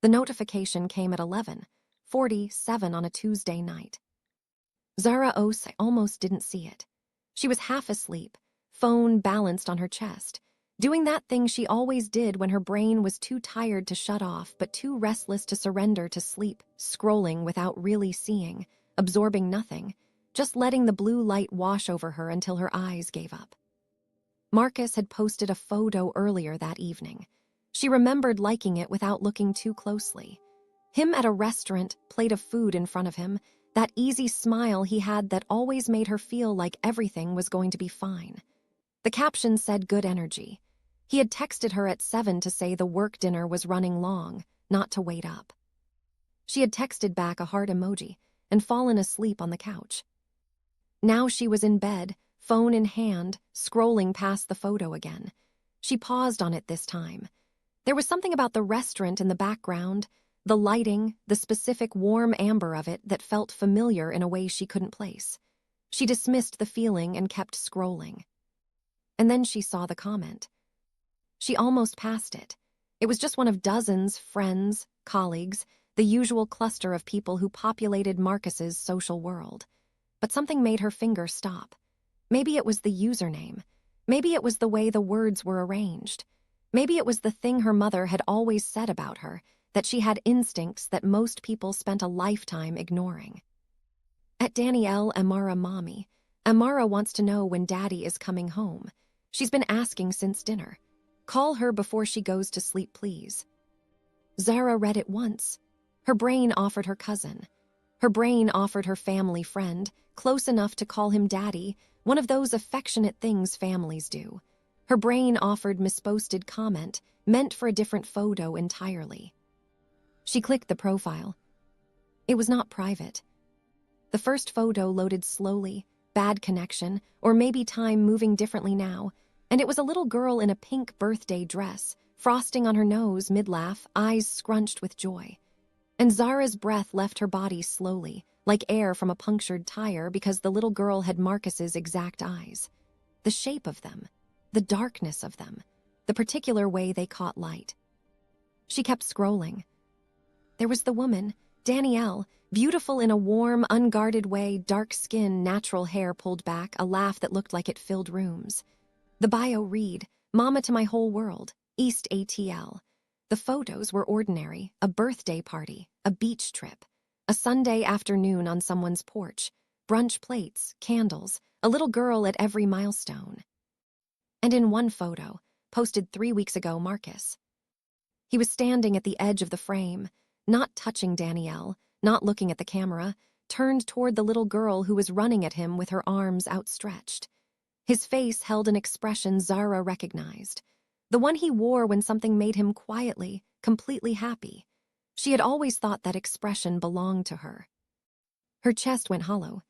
The notification came at 11:47 on a Tuesday night. Zara Ose almost didn't see it. She was half asleep, phone balanced on her chest, doing that thing she always did when her brain was too tired to shut off but too restless to surrender to sleep, scrolling without really seeing, absorbing nothing, just letting the blue light wash over her until her eyes gave up. Marcus had posted a photo earlier that evening. She remembered liking it without looking too closely. Him at a restaurant, plate of food in front of him, that easy smile he had that always made her feel like everything was going to be fine. The caption said good energy. He had texted her at 7 to say the work dinner was running long, not to wait up. She had texted back a heart emoji and fallen asleep on the couch. Now she was in bed, phone in hand, scrolling past the photo again. She paused on it this time. There was something about the restaurant in the background, the lighting, the specific warm amber of it that felt familiar in a way she couldn't place. She dismissed the feeling and kept scrolling. And then she saw the comment. She almost passed it. It was just one of dozens, friends, colleagues, the usual cluster of people who populated Marcus's social world. But something made her finger stop. Maybe it was the username. Maybe it was the way the words were arranged. Maybe it was the thing her mother had always said about her, that she had instincts that most people spent a lifetime ignoring. At Danielle Amara Mommy, Amara wants to know when Daddy is coming home. She's been asking since dinner. Call her before she goes to sleep, please. Zara read it once. Her brain offered her cousin. Her brain offered her family friend, close enough to call him Daddy, one of those affectionate things families do. Her brain offered misposted comment, meant for a different photo entirely. She clicked the profile. It was not private. The first photo loaded slowly, bad connection, or maybe time moving differently now, and it was a little girl in a pink birthday dress, frosting on her nose mid-laugh, eyes scrunched with joy. And Zara's breath left her body slowly, like air from a punctured tire, because the little girl had Marcus's exact eyes. The shape of them, the darkness of them, the particular way they caught light. She kept scrolling. There was the woman, Danielle, beautiful in a warm, unguarded way, dark skin, natural hair pulled back, a laugh that looked like it filled rooms. The bio read, Mama to my whole world, East ATL. The photos were ordinary, a birthday party, a beach trip, a Sunday afternoon on someone's porch, brunch plates, candles, a little girl at every milestone. And in one photo, posted 3 weeks ago, Marcus. He was standing at the edge of the frame, not touching Danielle, not looking at the camera, turned toward the little girl who was running at him with her arms outstretched. His face held an expression Zara recognized, the one he wore when something made him quietly, completely happy. She had always thought that expression belonged to her. Her chest went hollow.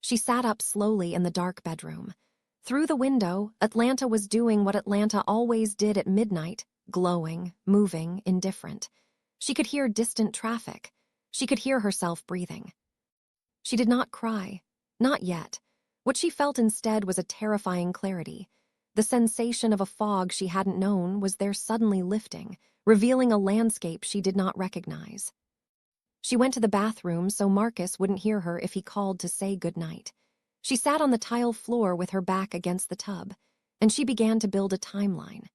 She sat up slowly in the dark bedroom. Through the window, Atlanta was doing what Atlanta always did at midnight, glowing, moving, indifferent. She could hear distant traffic. She could hear herself breathing. She did not cry, not yet. What she felt instead was a terrifying clarity. The sensation of a fog she hadn't known was there suddenly lifting, revealing a landscape she did not recognize. She went to the bathroom so Marcus wouldn't hear her if he called to say goodnight. She sat on the tile floor with her back against the tub, and she began to build a timeline.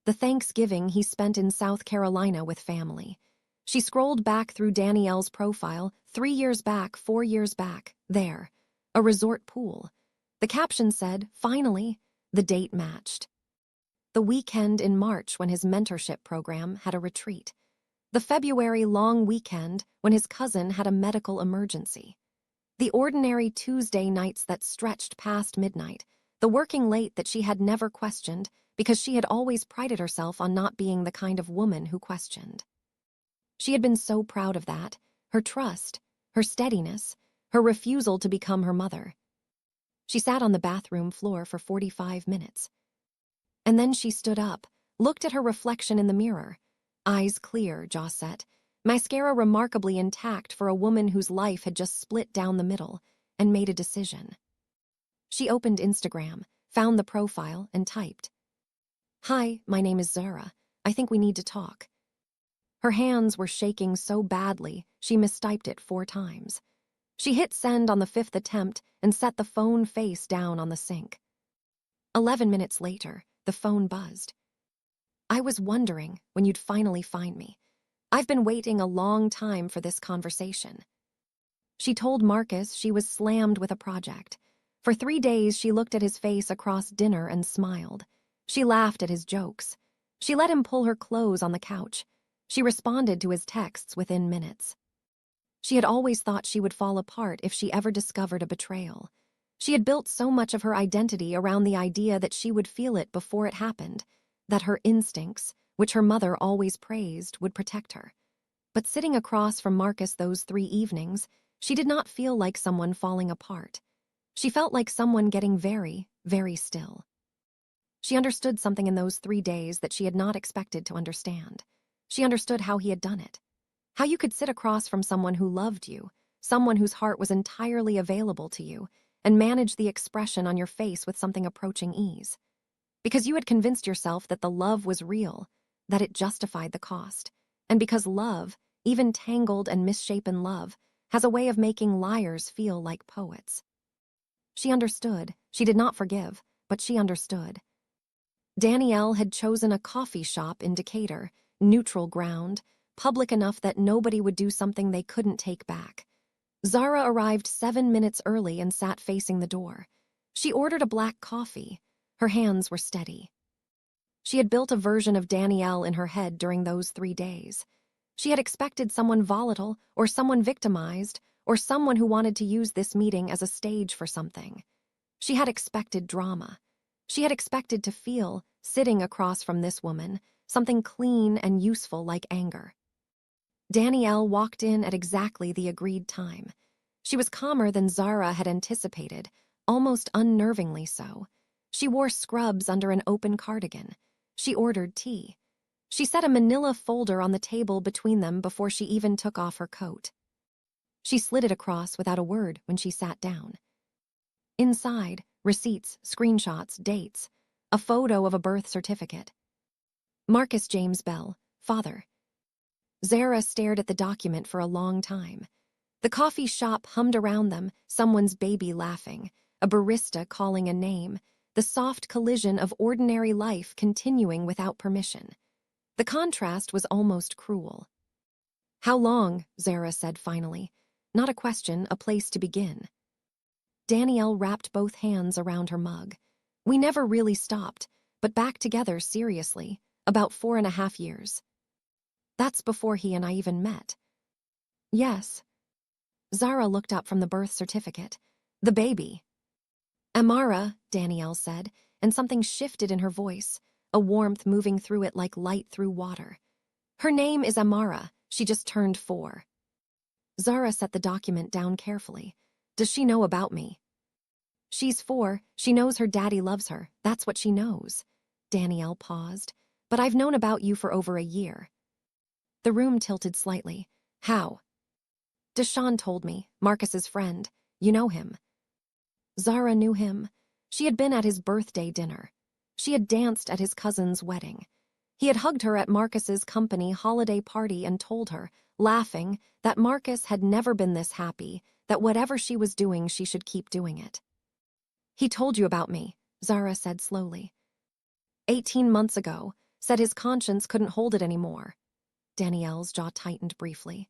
The Thanksgiving he spent in South Carolina with family. She scrolled back through Danielle's profile, 3 years back, 4 years back, there. A resort pool. The caption said, finally, the date matched. The weekend in March when his mentorship program had a retreat. The February long weekend when his cousin had a medical emergency. The ordinary Tuesday nights that stretched past midnight, the working late that she had never questioned because she had always prided herself on not being the kind of woman who questioned. She had been so proud of that, her trust, her steadiness, her refusal to become her mother. She sat on the bathroom floor for 45 minutes. And then she stood up, looked at her reflection in the mirror. Eyes clear, jaw set, mascara remarkably intact for a woman whose life had just split down the middle, and made a decision. She opened Instagram, found the profile, and typed, "Hi, my name is Zara. I think we need to talk." Her hands were shaking so badly she mistyped it 4 times. She hit send on the 5th attempt and set the phone face down on the sink. 11 minutes later, the phone buzzed. "I was wondering when you'd finally find me. I've been waiting a long time for this conversation." She told Marcus she was slammed with a project. For 3 days, she looked at his face across dinner and smiled. She laughed at his jokes. She let him pull her clothes on the couch. She responded to his texts within minutes. She had always thought she would fall apart if she ever discovered a betrayal. She had built so much of her identity around the idea that she would feel it before it happened, that her instincts, which her mother always praised, would protect her. But sitting across from Marcus those 3 evenings, she did not feel like someone falling apart. She felt like someone getting very, very still. She understood something in those 3 days that she had not expected to understand. She understood how he had done it. How you could sit across from someone who loved you, someone whose heart was entirely available to you, and manage the expression on your face with something approaching ease. Because you had convinced yourself that the love was real, that it justified the cost. And because love, even tangled and misshapen love, has a way of making liars feel like poets. She understood. She did not forgive, but she understood. Danielle had chosen a coffee shop in Decatur, neutral ground, public enough that nobody would do something they couldn't take back. Zara arrived 7 minutes early and sat facing the door. She ordered a black coffee. Her hands were steady. She had built a version of Danielle in her head during those 3 days. She had expected someone volatile, or someone victimized, or someone who wanted to use this meeting as a stage for something. She had expected drama. She had expected to feel, sitting across from this woman, something clean and useful like anger. Danielle walked in at exactly the agreed time. She was calmer than Zara had anticipated, almost unnervingly so. She wore scrubs under an open cardigan. She ordered tea. She set a manila folder on the table between them before she even took off her coat. She slid it across without a word when she sat down. Inside, receipts, screenshots, dates, a photo of a birth certificate. Marcus James Bell, father. Zara stared at the document for a long time. The coffee shop hummed around them, someone's baby laughing, a barista calling a name, the soft collision of ordinary life continuing without permission. The contrast was almost cruel. "How long?" Zara said finally. Not a question, a place to begin. Danielle wrapped both hands around her mug. "We never really stopped, but back together seriously, about 4.5 years. That's before he and I even met." "Yes." Zara looked up from the birth certificate. "The baby." "Amara," Danielle said, and something shifted in her voice, a warmth moving through it like light through water. "Her name is Amara. She just turned 4. Zara set the document down carefully. "Does she know about me?" "She's 4. She knows her daddy loves her. That's what she knows." Danielle paused. "But I've known about you for over a year." The room tilted slightly. "How?" "Deshawn told me, Marcus's friend. You know him." Zara knew him. She had been at his birthday dinner. She had danced at his cousin's wedding. He had hugged her at Marcus's company holiday party and told her, laughing, that Marcus had never been this happy, that whatever she was doing, she should keep doing it. "He told you about me," Zara said slowly. 18 months ago, said his conscience couldn't hold it anymore. Danielle's jaw tightened briefly.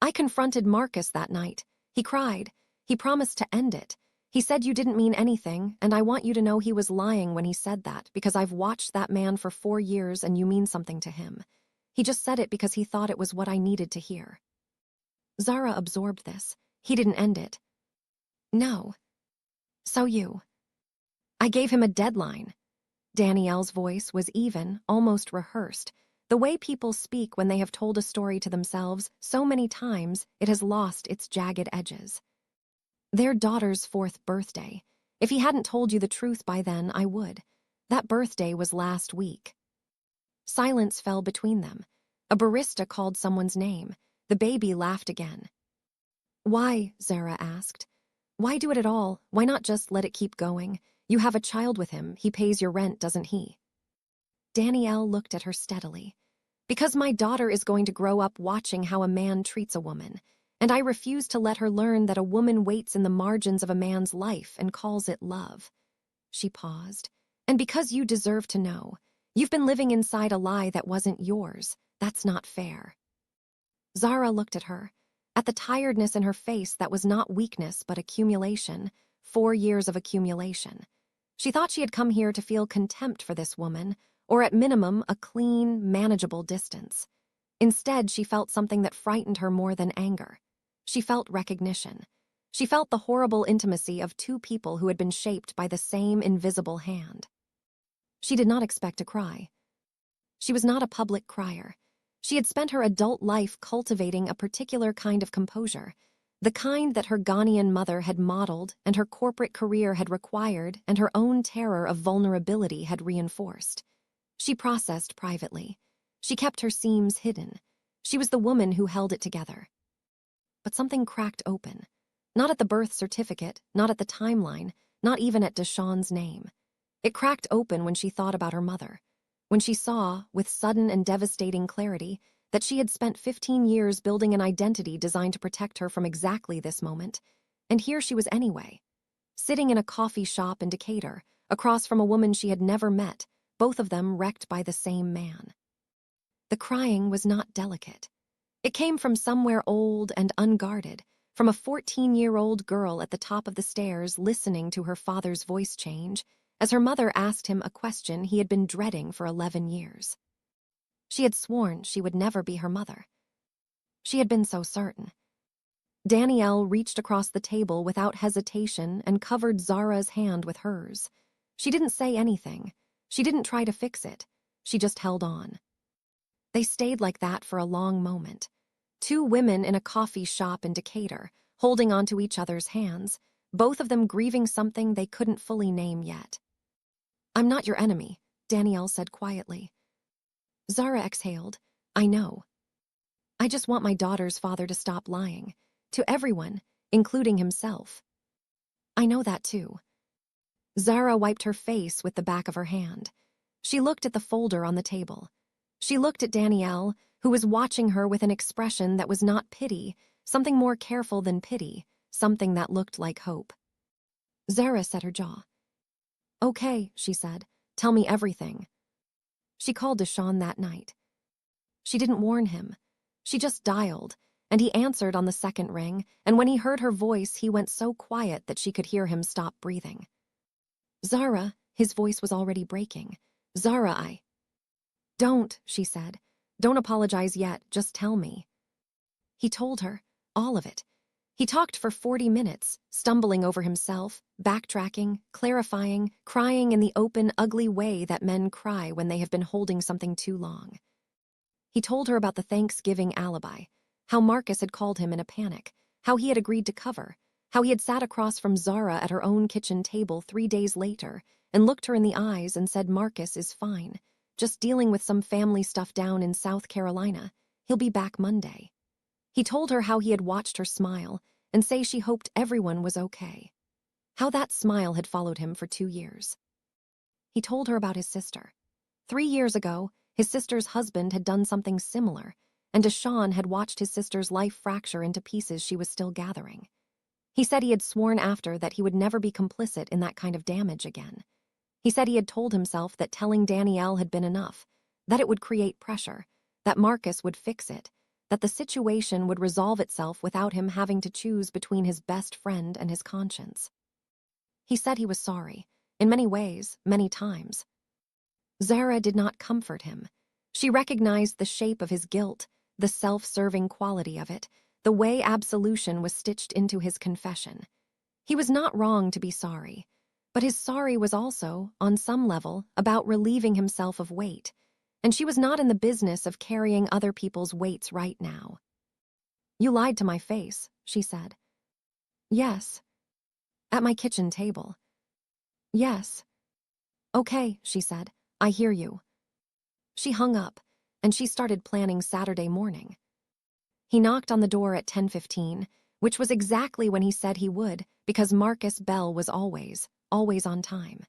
"I confronted Marcus that night. He cried. He promised to end it. He said you didn't mean anything, and I want you to know he was lying when he said that, because I've watched that man for 4 years and you mean something to him. He just said it because he thought it was what I needed to hear." Zara absorbed this. "He didn't end it." "No." "So you." "I gave him a deadline." Danielle's voice was even, almost rehearsed. The way people speak when they have told a story to themselves so many times it has lost its jagged edges. "Their daughter's 4th birthday. If he hadn't told you the truth by then, I would. That birthday was last week." Silence fell between them. A barista called someone's name. The baby laughed again. "Why?" Zara asked. "Why do it at all? Why not just let it keep going? You have a child with him. He pays your rent, doesn't he?" Danielle looked at her steadily. Because my daughter is going to grow up watching how a man treats a woman, and I refuse to let her learn that a woman waits in the margins of a man's life and calls it love." She paused. "And because you deserve to know. You've been living inside a lie that wasn't yours. That's not fair." Zara looked at her, at the tiredness in her face that was not weakness but accumulation, 4 years of accumulation. She thought she had come here to feel contempt for this woman, or at minimum a clean, manageable distance. Instead, she felt something that frightened her more than anger. She felt recognition. She felt the horrible intimacy of two people who had been shaped by the same invisible hand. She did not expect to cry. She was not a public crier. She had spent her adult life cultivating a particular kind of composure, the kind that her Ghanaian mother had modeled and her corporate career had required and her own terror of vulnerability had reinforced. She processed privately. She kept her seams hidden. She was the woman who held it together. But something cracked open. Not at the birth certificate, not at the timeline, not even at Deshawn's name. It cracked open when she thought about her mother, when she saw, with sudden and devastating clarity, that she had spent 15 years building an identity designed to protect her from exactly this moment. And here she was anyway, sitting in a coffee shop in Decatur, across from a woman she had never met, both of them wrecked by the same man. The crying was not delicate. It came from somewhere old and unguarded, from a 14-year-old girl at the top of the stairs listening to her father's voice change as her mother asked him a question he had been dreading for 11 years. She had sworn she would never be her mother. She had been so certain. Danielle reached across the table without hesitation and covered Zara's hand with hers. She didn't say anything. She didn't try to fix it. She just held on. They stayed like that for a long moment. Two women in a coffee shop in Decatur, holding onto each other's hands, both of them grieving something they couldn't fully name yet. "I'm not your enemy," Danielle said quietly. Zara exhaled. "I know. I just want my daughter's father to stop lying. To everyone, including himself." "I know that too." Zara wiped her face with the back of her hand. She looked at the folder on the table. She looked at Danielle, who was watching her with an expression that was not pity, something more careful than pity, something that looked like hope. Zara set her jaw. "Okay," she said. "Tell me everything." She called Deshawn that night. She didn't warn him. She just dialed, and he answered on the second ring, and when he heard her voice, he went so quiet that she could hear him stop breathing. "Zara," his voice was already breaking. "Zara, Don't," she said. "Don't apologize yet, just tell me." He told her, all of it. He talked for 40 minutes, stumbling over himself, backtracking, clarifying, crying in the open, ugly way that men cry when they have been holding something too long. He told her about the Thanksgiving alibi, how Marcus had called him in a panic, how he had agreed to cover, how he had sat across from Zara at her own kitchen table 3 days later and looked her in the eyes and said Marcus is fine, just dealing with some family stuff down in South Carolina. He'll be back Monday. He told her how he had watched her smile and say she hoped everyone was okay. How that smile had followed him for 2 years. He told her about his sister. 3 years ago, his sister's husband had done something similar, and Deshawn had watched his sister's life fracture into pieces she was still gathering. He said he had sworn after that he would never be complicit in that kind of damage again. He said he had told himself that telling Danielle had been enough, that it would create pressure, that Marcus would fix it, that the situation would resolve itself without him having to choose between his best friend and his conscience. He said he was sorry, in many ways, many times. Zara did not comfort him. She recognized the shape of his guilt, the self-serving quality of it, the way absolution was stitched into his confession. He was not wrong to be sorry, but his sorry was also, on some level, about relieving himself of weight, and she was not in the business of carrying other people's weights right now. "You lied to my face," she said. "Yes." "At my kitchen table." "Yes." "Okay," she said. "I hear you." She hung up, and she started planning Saturday morning. He knocked on the door at 10:15, which was exactly when he said he would, because Marcus Bell was always on time.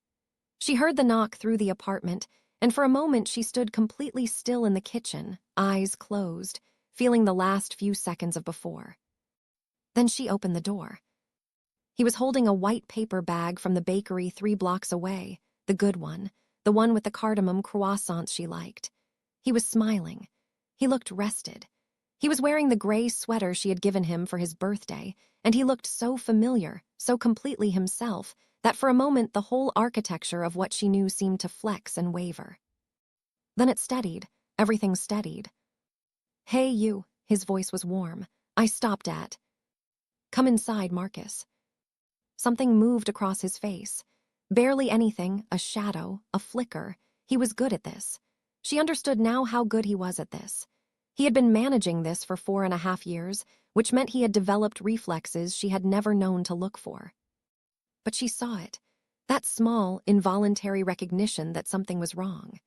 She heard the knock through the apartment, and for a moment she stood completely still in the kitchen, eyes closed, feeling the last few seconds of before. Then she opened the door. He was holding a white paper bag from the bakery 3 blocks away, the good one, the one with the cardamom croissants she liked. He was smiling. He looked rested. He was wearing the gray sweater she had given him for his birthday, and he looked so familiar, so completely himself, that for a moment the whole architecture of what she knew seemed to flex and waver. Then it steadied. Everything steadied. "Hey, you," his voice was warm. "I stopped at." "Come inside, Marcus." Something moved across his face. Barely anything, a shadow, a flicker. He was good at this. She understood now how good he was at this. He had been managing this for 4.5 years, which meant he had developed reflexes she had never known to look for. But she saw it. That small, involuntary recognition that something was wrong.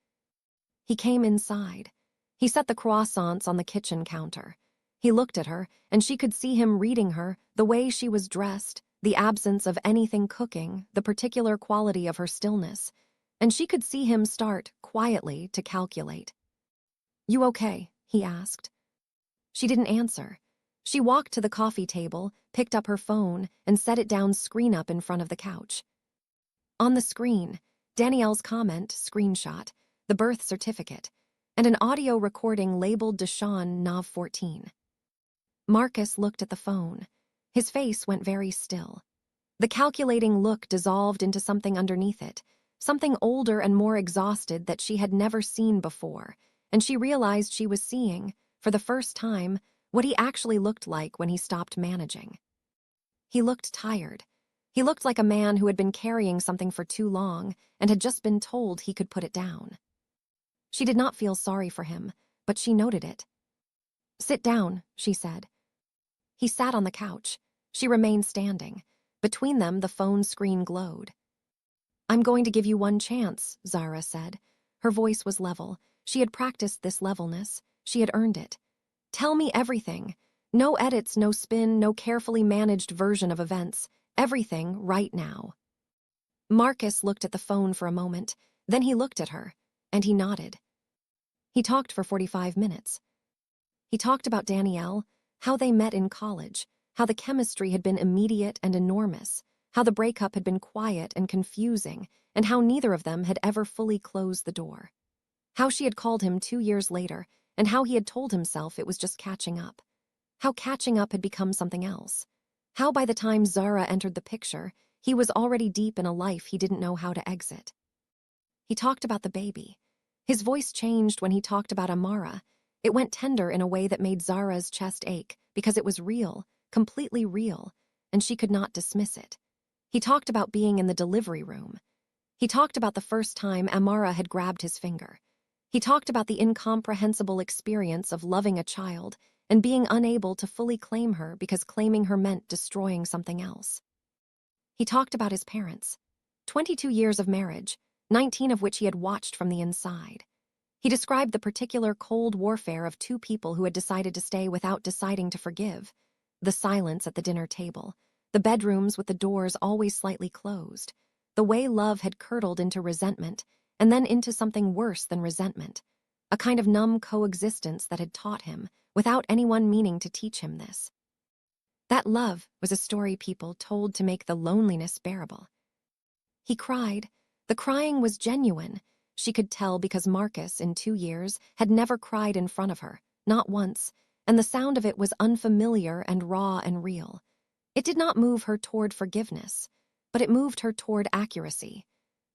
He came inside. He set the croissants on the kitchen counter. He looked at her, and she could see him reading her, the way she was dressed, the absence of anything cooking, the particular quality of her stillness. And she could see him start, quietly, to calculate. "You okay?" he asked. She didn't answer. She walked to the coffee table, picked up her phone, and set it down screen up in front of the couch. On the screen, Danielle's comment, screenshot, the birth certificate, and an audio recording labeled Deshawn Nav 14. Marcus looked at the phone. His face went very still. The calculating look dissolved into something underneath it, something older and more exhausted that she had never seen before, and she realized she was seeing, for the first time, what he actually looked like when he stopped managing. He looked tired. He looked like a man who had been carrying something for too long and had just been told he could put it down. She did not feel sorry for him, but she noted it. "Sit down," she said. He sat on the couch. She remained standing. Between them, the phone screen glowed. "I'm going to give you one chance," Zara said. Her voice was level. She had practiced this levelness. She had earned it. "Tell me everything. No edits, no spin, no carefully managed version of events. Everything right now." Marcus looked at the phone for a moment. Then he looked at her, and he nodded. He talked for 45 minutes. He talked about Danielle, how they met in college, how the chemistry had been immediate and enormous, how the breakup had been quiet and confusing, and how neither of them had ever fully closed the door. How she had called him 2 years later, and how he had told himself it was just catching up. How catching up had become something else. How by the time Zara entered the picture, he was already deep in a life he didn't know how to exit. He talked about the baby. His voice changed when he talked about Amara. It went tender in a way that made Zara's chest ache, because it was real, completely real, and she could not dismiss it. He talked about being in the delivery room. He talked about the first time Amara had grabbed his finger. He talked about the incomprehensible experience of loving a child and being unable to fully claim her because claiming her meant destroying something else. He talked about his parents. 22 years of marriage, 19 of which he had watched from the inside. He described the particular cold warfare of 2 people who had decided to stay without deciding to forgive. The silence at the dinner table, the bedrooms with the doors always slightly closed, the way love had curdled into resentment and then into something worse than resentment, a kind of numb coexistence that had taught him, without anyone meaning to teach him this. That love was a story people told to make the loneliness bearable. He cried. The crying was genuine. She could tell because Marcus, in 2 years, had never cried in front of her, not once, and the sound of it was unfamiliar and raw and real. It did not move her toward forgiveness, but it moved her toward accuracy,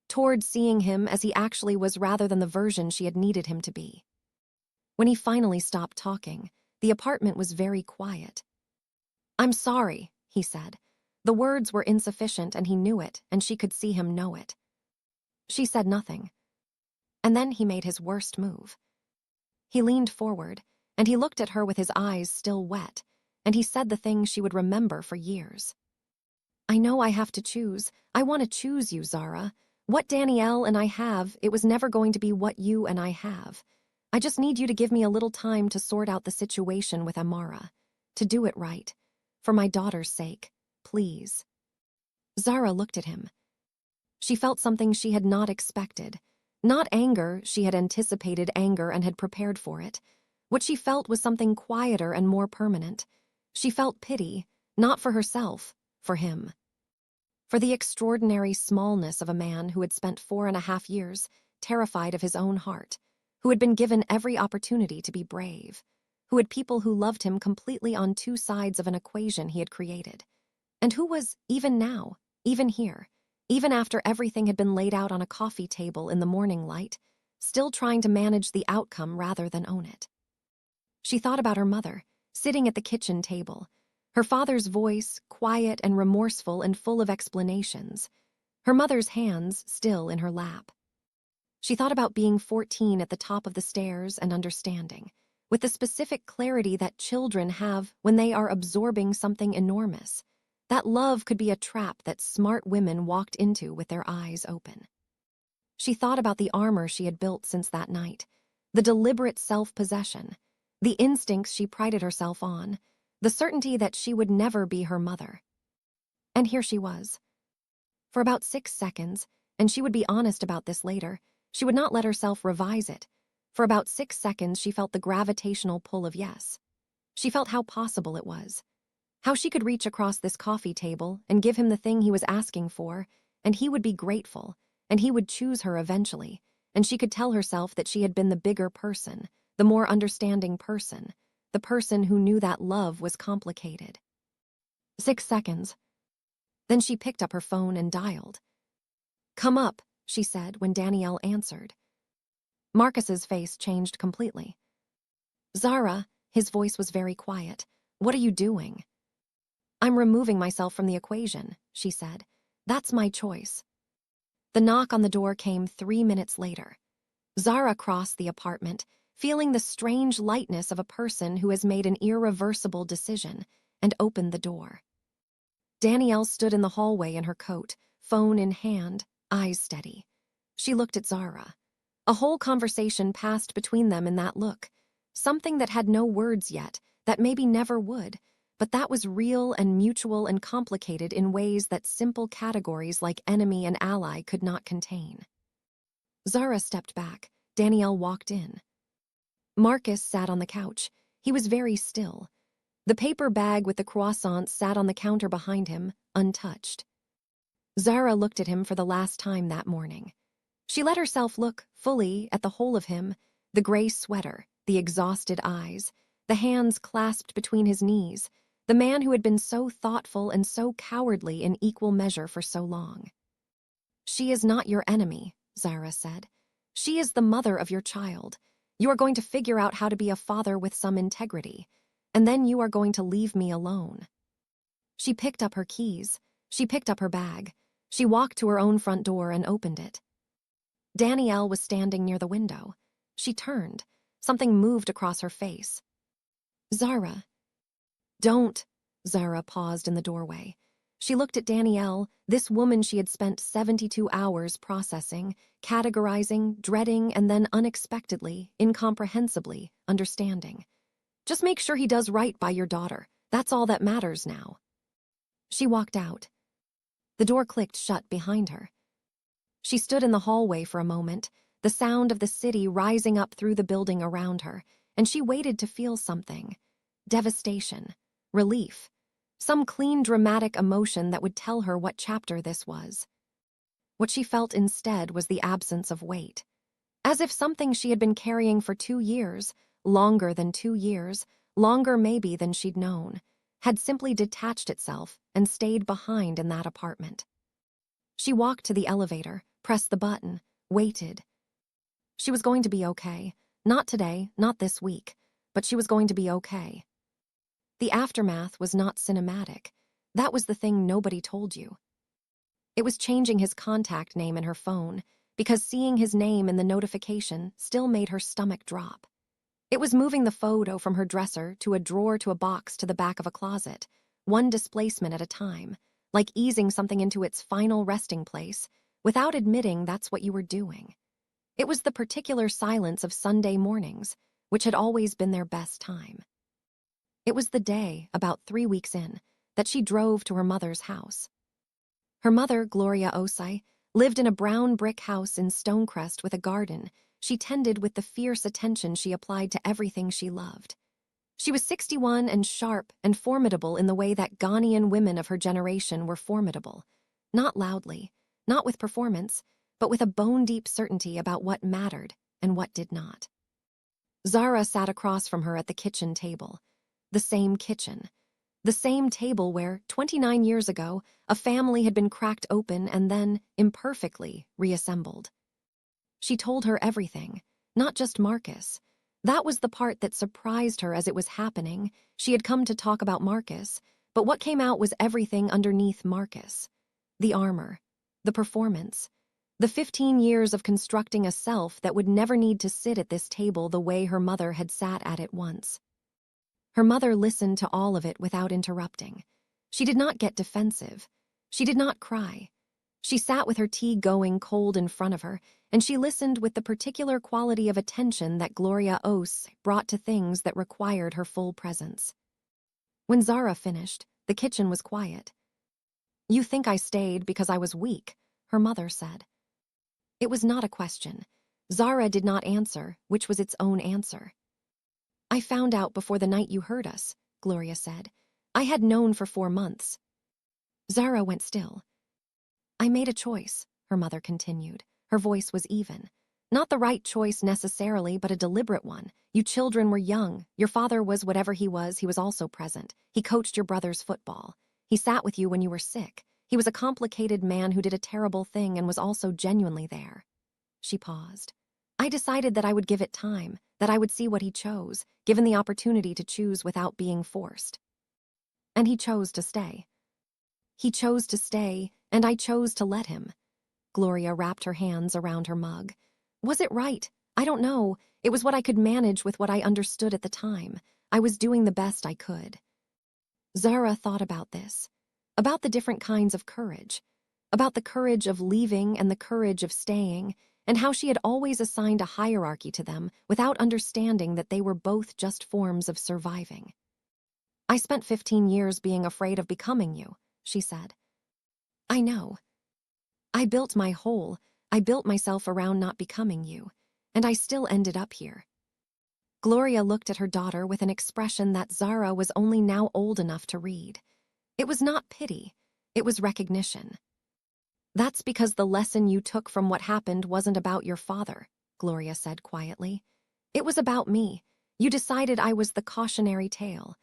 toward seeing him as he actually was rather than the version she had needed him to be. When he finally stopped talking, the apartment was very quiet. "I'm sorry," he said. The words were insufficient and he knew it, and she could see him know it. She said nothing. And then he made his worst move. He leaned forward, and he looked at her with his eyes still wet, and he said the thing she would remember for years. "I know I have to choose. I want to choose you, Zara. What Danielle and I have, it was never going to be what you and I have. I just need you to give me a little time to sort out the situation with Amara, to do it right. For my daughter's sake, please." Zara looked at him. She felt something she had not expected. Not anger, she had anticipated anger and had prepared for it. What she felt was something quieter and more permanent. She felt pity, not for herself, for him. For the extraordinary smallness of a man who had spent 4.5 years terrified of his own heart, who had been given every opportunity to be brave, who had people who loved him completely on two sides of an equation he had created, and who was, even now, even here, even after everything had been laid out on a coffee table in the morning light, still trying to manage the outcome rather than own it. She thought about her mother, sitting at the kitchen table, her father's voice quiet and remorseful and full of explanations, her mother's hands still in her lap. She thought about being 14 at the top of the stairs and understanding, with the specific clarity that children have when they are absorbing something enormous, that love could be a trap that smart women walked into with their eyes open. She thought about the armor she had built since that night, the deliberate self-possession, the instincts she prided herself on, the certainty that she would never be her mother. And here she was. For about 6 seconds, and she would be honest about this later, she would not let herself revise it. For about 6 seconds, she felt the gravitational pull of yes. She felt how possible it was. How she could reach across this coffee table and give him the thing he was asking for, and he would be grateful, and he would choose her eventually, and she could tell herself that she had been the bigger person, the more understanding person, the person who knew that love was complicated. 6 seconds. Then she picked up her phone and dialed. "Come up," she said when Danielle answered. Marcus's face changed completely. "Zara," his voice was very quiet, "what are you doing?" "I'm removing myself from the equation," she said. "That's my choice." The knock on the door came 3 minutes later. Zara crossed the apartment, feeling the strange lightness of a person who has made an irreversible decision, and opened the door. Danielle stood in the hallway in her coat, phone in hand, eyes steady. She looked at Zara. A whole conversation passed between them in that look, something that had no words yet, that maybe never would, but that was real and mutual and complicated in ways that simple categories like enemy and ally could not contain. Zara stepped back. Danielle walked in. Marcus sat on the couch. He was very still. The paper bag with the croissants sat on the counter behind him, untouched. Zara looked at him for the last time that morning. She let herself look fully at the whole of him, the gray sweater, the exhausted eyes, the hands clasped between his knees, the man who had been so thoughtful and so cowardly in equal measure for so long. "She is not your enemy," Zara said. "She is the mother of your child. You are going to figure out how to be a father with some integrity, and then you are going to leave me alone." She picked up her keys. She picked up her bag. She walked to her own front door and opened it. Danielle was standing near the window. She turned. Something moved across her face. "Zara." "Don't." Zara paused in the doorway. She looked at Danielle, this woman she had spent 72 hours processing, categorizing, dreading, and then unexpectedly, incomprehensibly, understanding. "Just make sure he does right by your daughter. That's all that matters now." She walked out. The door clicked shut behind her. She stood in the hallway for a moment, the sound of the city rising up through the building around her, and she waited to feel something. Devastation. Relief. Some clean, dramatic emotion that would tell her what chapter this was. What she felt instead was the absence of weight. As if something she had been carrying for 2 years, longer than 2 years, longer maybe than she'd known, had simply detached itself and stayed behind in that apartment. She walked to the elevator, pressed the button, waited. She was going to be okay. Not today, not this week, but she was going to be okay. The aftermath was not cinematic. That was the thing nobody told you. It was changing his contact name in her phone, because seeing his name in the notification still made her stomach drop. It was moving the photo from her dresser to a drawer to a box to the back of a closet, one displacement at a time, like easing something into its final resting place, without admitting that's what you were doing. It was the particular silence of Sunday mornings, which had always been their best time. It was the day, about 3 weeks in, that she drove to her mother's house. Her mother, Gloria Osei, lived in a brown brick house in Stonecrest with a garden she tended with the fierce attention she applied to everything she loved. She was 61 and sharp and formidable in the way that Ghanaian women of her generation were formidable. Not loudly, not with performance, but with a bone-deep certainty about what mattered and what did not. Zara sat across from her at the kitchen table. The same kitchen. The same table where, 29 years ago, a family had been cracked open and then, imperfectly, reassembled. She told her everything, not just Marcus. That was the part that surprised her as it was happening. She had come to talk about Marcus, but what came out was everything underneath Marcus. The armor, the performance, the 15 years of constructing a self that would never need to sit at this table the way her mother had sat at it once. Her mother listened to all of it without interrupting. She did not get defensive. She did not cry. She sat with her tea going cold in front of her, and she listened with the particular quality of attention that Gloria Ose brought to things that required her full presence. When Zara finished, the kitchen was quiet. "You think I stayed because I was weak," her mother said. It was not a question. Zara did not answer, which was its own answer. "I found out before the night you heard us," Gloria said. "I had known for 4 months." Zara went still. "I made a choice," her mother continued. Her voice was even. "Not the right choice necessarily, but a deliberate one. You children were young. Your father was whatever he was also present. He coached your brother's football. He sat with you when you were sick. He was a complicated man who did a terrible thing and was also genuinely there." She paused. "I decided that I would give it time, that I would see what he chose, given the opportunity to choose without being forced. And he chose to stay. He chose to stay, and I chose to let him." Gloria wrapped her hands around her mug. "Was it right? I don't know. It was what I could manage with what I understood at the time. I was doing the best I could." Zara thought about this, about the different kinds of courage, about the courage of leaving and the courage of staying, and how she had always assigned a hierarchy to them without understanding that they were both just forms of surviving. "I spent 15 years being afraid of becoming you," she said. "I know. I built myself around not becoming you, and I still ended up here." Gloria looked at her daughter with an expression that Zara was only now old enough to read. It was not pity, it was recognition. "That's because the lesson you took from what happened wasn't about your father," Gloria said quietly. "It was about me. You decided I was the cautionary tale.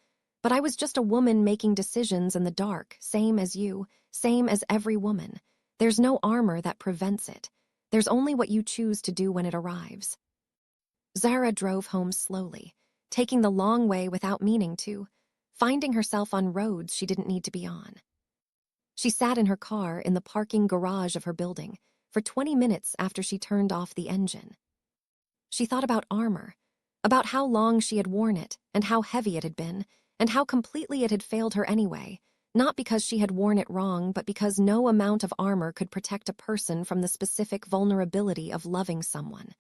But I was just a woman making decisions in the dark, same as you, same as every woman. There's no armor that prevents it. There's only what you choose to do when it arrives." Zara drove home slowly, taking the long way without meaning to, finding herself on roads she didn't need to be on. She sat in her car in the parking garage of her building for 20 minutes after she turned off the engine. She thought about armor, about how long she had worn it and how heavy it had been, and how completely it had failed her anyway, not because she had worn it wrong, but because no amount of armor could protect a person from the specific vulnerability of loving someone.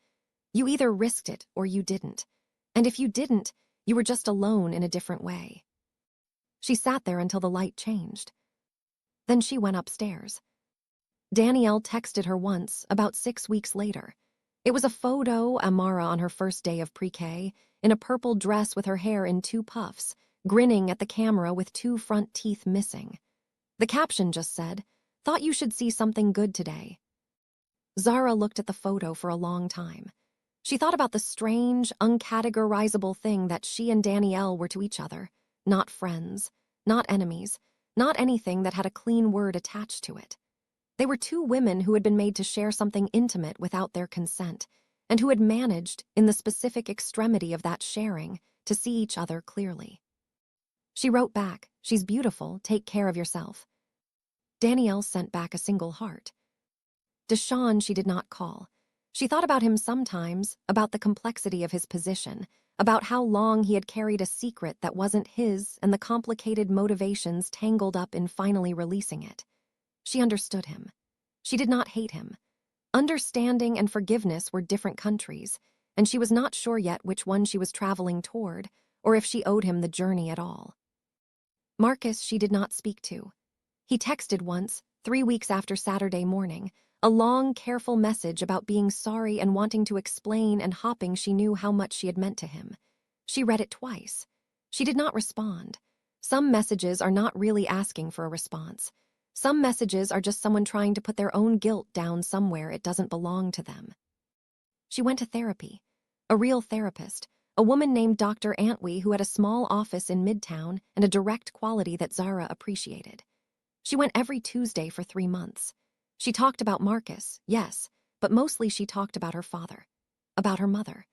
You either risked it or you didn't, and if you didn't, you were just alone in a different way. She sat there until the light changed. Then she went upstairs. Danielle texted her once, about 6 weeks later. It was a photo Amara on her first day of pre-K, in a purple dress with her hair in 2 puffs, grinning at the camera with 2 front teeth missing. The caption just said, "Thought you should see something good today." Zara looked at the photo for a long time. She thought about the strange, uncategorizable thing that she and Danielle were to each other, not friends, not enemies, not anything that had a clean word attached to it. They were 2 women who had been made to share something intimate without their consent, and who had managed, in the specific extremity of that sharing, to see each other clearly. She wrote back, "She's beautiful, take care of yourself." Danielle sent back a single heart. Deshawn she did not call. She thought about him sometimes, about the complexity of his position, about how long he had carried a secret that wasn't his and the complicated motivations tangled up in finally releasing it. She understood him. She did not hate him. Understanding and forgiveness were different countries, and she was not sure yet which one she was traveling toward, or if she owed him the journey at all. Marcus she did not speak to. He texted once, 3 weeks after Saturday morning, A long, careful message about being sorry and wanting to explain and hoping she knew how much she had meant to him. She read it twice. She did not respond. Some messages are not really asking for a response. Some messages are just someone trying to put their own guilt down somewhere it doesn't belong to them. She went to therapy. A real therapist, a woman named Dr. Antwi who had a small office in Midtown and a direct quality that Zara appreciated. She went every Tuesday for 3 months. She talked about Marcus, yes, but mostly she talked about her father, about her mother,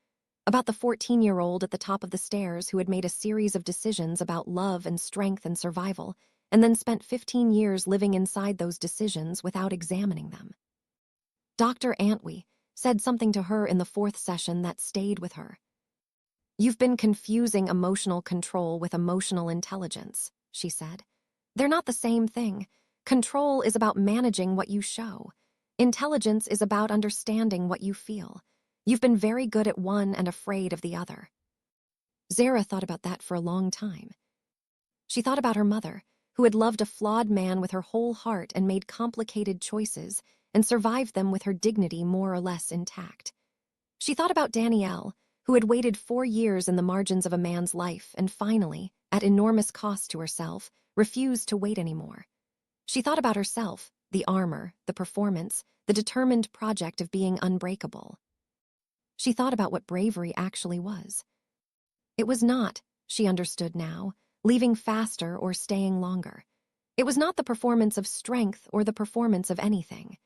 about the 14-year-old at the top of the stairs who had made a series of decisions about love and strength and survival, and then spent 15 years living inside those decisions without examining them. Dr. Antwi said something to her in the 4th session that stayed with her. "You've been confusing emotional control with emotional intelligence," she said. "They're not the same thing. Control is about managing what you show. Intelligence is about understanding what you feel. You've been very good at one and afraid of the other." Zara thought about that for a long time. She thought about her mother, who had loved a flawed man with her whole heart and made complicated choices and survived them with her dignity more or less intact. She thought about Danielle, who had waited 4 years in the margins of a man's life and finally, at enormous cost to herself, refused to wait anymore. She thought about herself, the armor, the performance, the determined project of being unbreakable. She thought about what bravery actually was. It was not, she understood now, leaving faster or staying longer. It was not the performance of strength or the performance of anything.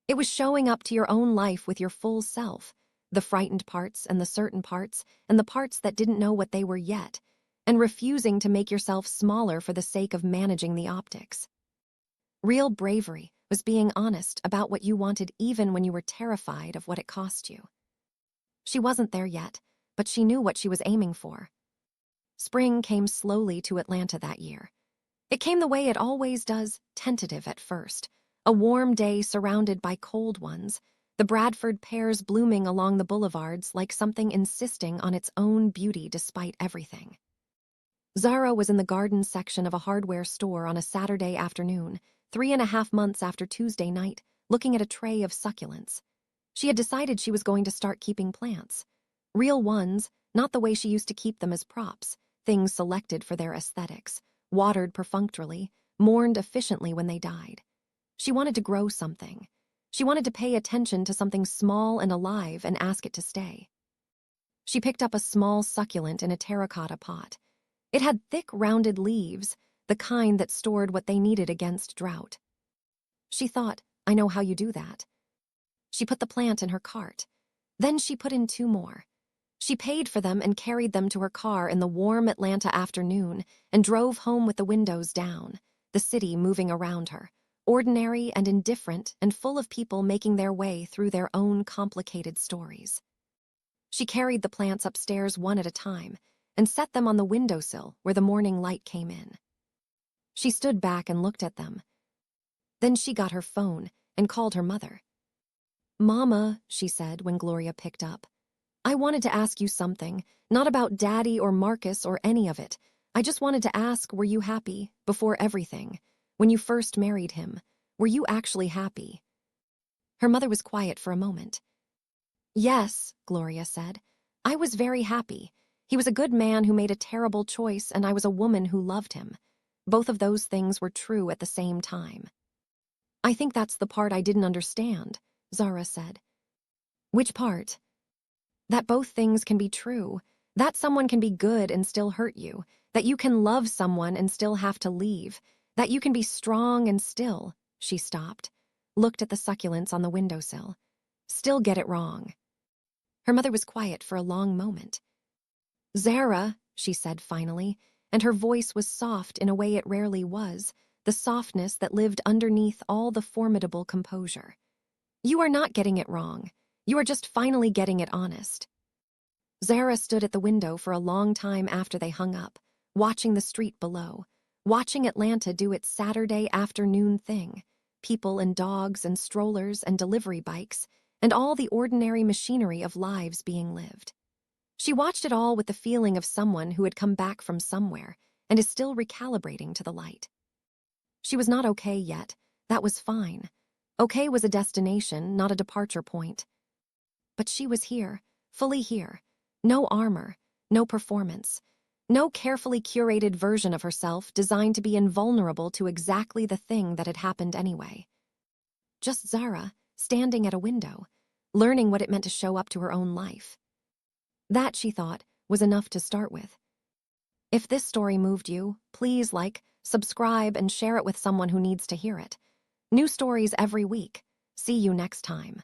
It was showing up to your own life with your full self, the frightened parts and the certain parts and the parts that didn't know what they were yet, and refusing to make yourself smaller for the sake of managing the optics. Real bravery was being honest about what you wanted even when you were terrified of what it cost you. She wasn't there yet, but she knew what she was aiming for. Spring came slowly to Atlanta that year. It came the way it always does, tentative at first. A warm day surrounded by cold ones, the Bradford pears blooming along the boulevards like something insisting on its own beauty despite everything. Zara was in the garden section of a hardware store on a Saturday afternoon, 3.5 months after Tuesday night, looking at a tray of succulents. She had decided she was going to start keeping plants. Real ones, not the way she used to keep them as props, things selected for their aesthetics, watered perfunctorily, mourned efficiently when they died. She wanted to grow something. She wanted to pay attention to something small and alive and ask it to stay. She picked up a small succulent in a terracotta pot. It had thick, rounded leaves, the kind that stored what they needed against drought. She thought, I know how you do that. She put the plant in her cart. Then she put in 2 more. She paid for them and carried them to her car in the warm Atlanta afternoon and drove home with the windows down, the city moving around her, ordinary and indifferent and full of people making their way through their own complicated stories. She carried the plants upstairs one at a time and set them on the windowsill where the morning light came in. She stood back and looked at them. Then she got her phone and called her mother. "Mama," she said when Gloria picked up, "I wanted to ask you something, not about Daddy or Marcus or any of it. I just wanted to ask, were you happy, before everything? When you first married him, were you actually happy?" Her mother was quiet for a moment. "Yes," Gloria said. "I was very happy. He was a good man who made a terrible choice, and I was a woman who loved him. Both of those things were true at the same time." "I think that's the part I didn't understand," Zara said. "Which part?" "That both things can be true. That someone can be good and still hurt you. That you can love someone and still have to leave. That you can be strong and still," she stopped, looked at the succulents on the windowsill, "still get it wrong." Her mother was quiet for a long moment. "Zara," she said finally, and her voice was soft in a way it rarely was, the softness that lived underneath all the formidable composure. "You are not getting it wrong. You are just finally getting it honest." Zara stood at the window for a long time after they hung up, watching the street below, watching Atlanta do its Saturday afternoon thing, people and dogs and strollers and delivery bikes, and all the ordinary machinery of lives being lived. She watched it all with the feeling of someone who had come back from somewhere and is still recalibrating to the light. She was not okay yet. That was fine. Okay was a destination, not a departure point. But she was here, fully here. No armor, no performance. No carefully curated version of herself designed to be invulnerable to exactly the thing that had happened anyway. Just Zara, standing at a window, learning what it meant to show up to her own life. That, she thought, was enough to start with. If this story moved you, please like, subscribe, and share it with someone who needs to hear it. New stories every week. See you next time.